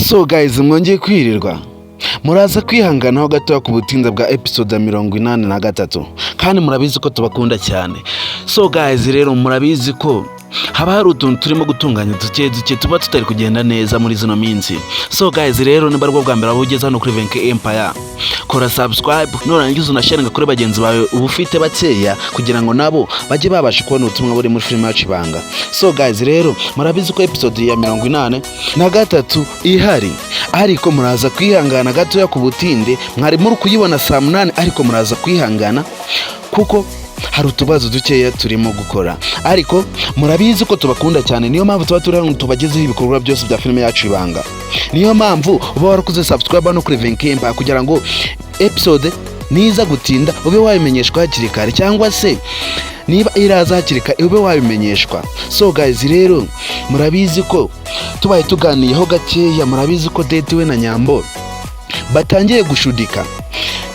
So guys, mwongeye kwirirwa muraza kwihanganaho gatoya ku butinza bwa episode 83 kandi murabizi ko tubakunda cyane. So guys, rero murabizi ko haba hari utuntu turimo gutunganya duke tuba tutari kugenda neza muri zino minsi. So guys, rero niba rwo bwa mbere abugeze hano kuri Venke Empire, kora subscribe nurangiza unasharinga kuri bagenzi bawe ubufite bakeya kugira ngo nabo baje babasha kubona ubutumwa buri muri film yacu Ibanga. So guys, rero murabizi ko episode ya 83 ihari, ariko muraza kwihangana gatoya ku butinde. Mwari muri kuyibona saa 8 ariko muraza kwihangana kuko hari utubazo dukeya turimo gukora, ariko murabizi ko tubakunda cyane. Niyo mpamvu tuba turi hano tubagezeho ibikorwa byose bya filime yacu Ibanga. Niyo mpamvu uba warakoze subscribe no kuri Venke Empire kugira ngo episode niza gutinda ube wabimenyeshwa hakiri kare, cyangwa se niba iraza hakiri kare ube wabimenyeshwa. So guys, rero murabizi ko tubaye tuganiyeho gakeya. Murabizi ko Date we na Nyambo batangiye gushudika.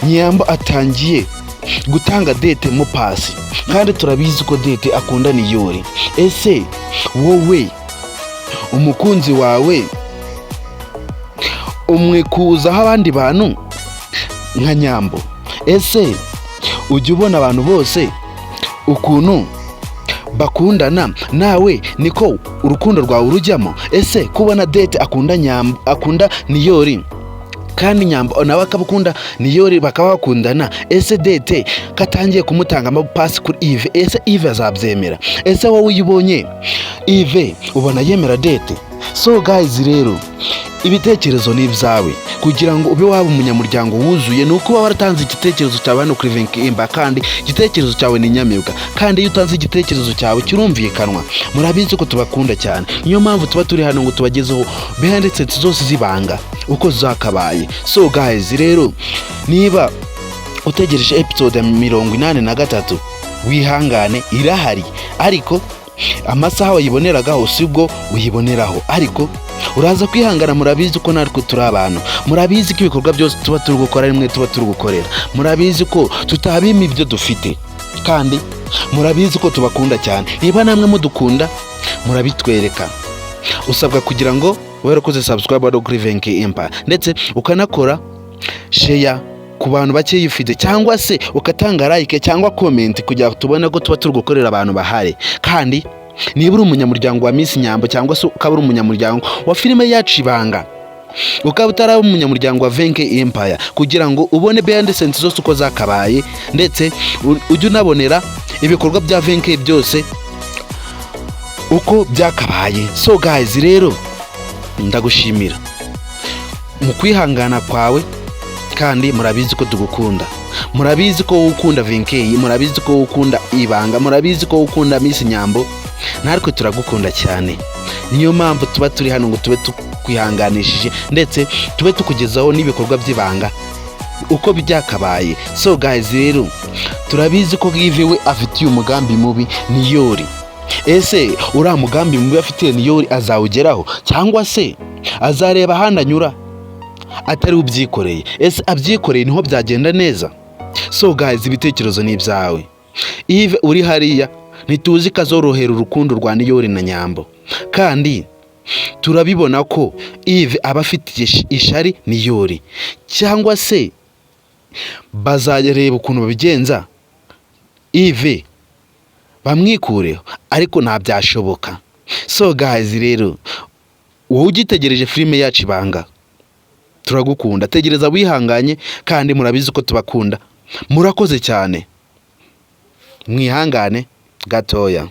Nyambo atangiye gutanga Date mu pasi, kandi turabizi ko Date akunda Niyori. Ese wowe umukunzi wawe umwikuzaho abandi bantu nka Nyambo? Ese ujya ubona abantu bose ukuntu bakundana nawe niko urukundo rwawe urujyamo? Ese kubona Date akunda Niyori kandi Nyambo nawe akabukunda Niyori bakaba bakundana, ese Date katangiye kumutanga amapasi kuri Yves, ese Yves azabyemera? Ese wowe uyibonye Yves ubona yemera Date? So guys, rero ibitekerezo ni ibyawe. Kugira ngo ube waba umunyamuryango wuzuye nuko uba waratanze igitekerezo cyawe hano kuri Venke Empire, kandi igitekerezo cyawe ni nyamibwa, kandi iyo utanze igitekerezo cyawe kirumvikanwa. Murabizi ko tubakunda cyane, niyo mpamvu tuba turi hano ngo tubagezeho behind the scenes zose z'Ibanga uko zakabaye. So guys, rero niba utegereje episode 83 wihangane, irahari, ariko amasaha wayiboneragaho sibwo uyiboneraho, ariko uraza kwihangana. Murabizi ko natwe turi abantu, murabizi ko ibikorwa byose tuba turi gukora rimwe tuba turi gukorera, murabizi ko tutabima ibyo dufite, kandi murabizi ko tubakunda cyane. Niba namwe mudukunda murabitwereka. Usabwa kugira ngo warakoze subscribe kuri Venke Empire, ndetse ukanakora share ku bantu bake yifite, cyangwa se ukatanga like cyangwa comment kugira ngo tubone ko tuba turi gukorera abantu bahare. Kandi niba uri umunyamuryango wa Miss Nyambo, cyangwa se ukaba uri umunyamuryango wa filime yacu Ibanga, ukaba utari umunyamuryango wa Venke Empire, kugira ngo ubone behind the scenes zose uko zakabaye, ndetse ujye unabonera ibikorwa bya Venke byose uko byakabaye. So guys, rero ndagushimira mu kwihangana kwawe, kandi murabizi ko tugukunda. Murabizi ko ukunda Venke, murabizi ko ukunda Ibanga, murabizi ko ukunda Miss Nyambo, natwe turagukunda cyane. Niyo mpamvu tuba turi hano ngo tube tukwihanganishije, ndetse tube tukugezaho n'ibikorwa by'Ibanga uko byakabaye. So guys, rero turabizi ko Yves we afitiye umugambi mubi Niyori. Ese uriya mugambi mubi afitiye Niyori azawugeraho, cyangwa se azareba ahandi anyura atari ubyikoreye? Ese abyikoreye niho byagenda neza? So guys, ibitekerezo ni ibyawe. Yves uri hariya ntituzi kazorohera urukundo rwa Niyori na Nyambo, kandi turabibona ko Yves aba afitiye ishari Niyori, cyangwa se bazareba ukuntu babigenza Yves bamwikureho, ariko nta byashoboka. So guys, rero wowe ugitegereje filime yacu Ibanga, turagukunda, tegereza wihanganye, kandi murabizi ko tubakunda. Murakoze cyane, mwihangane gatoya.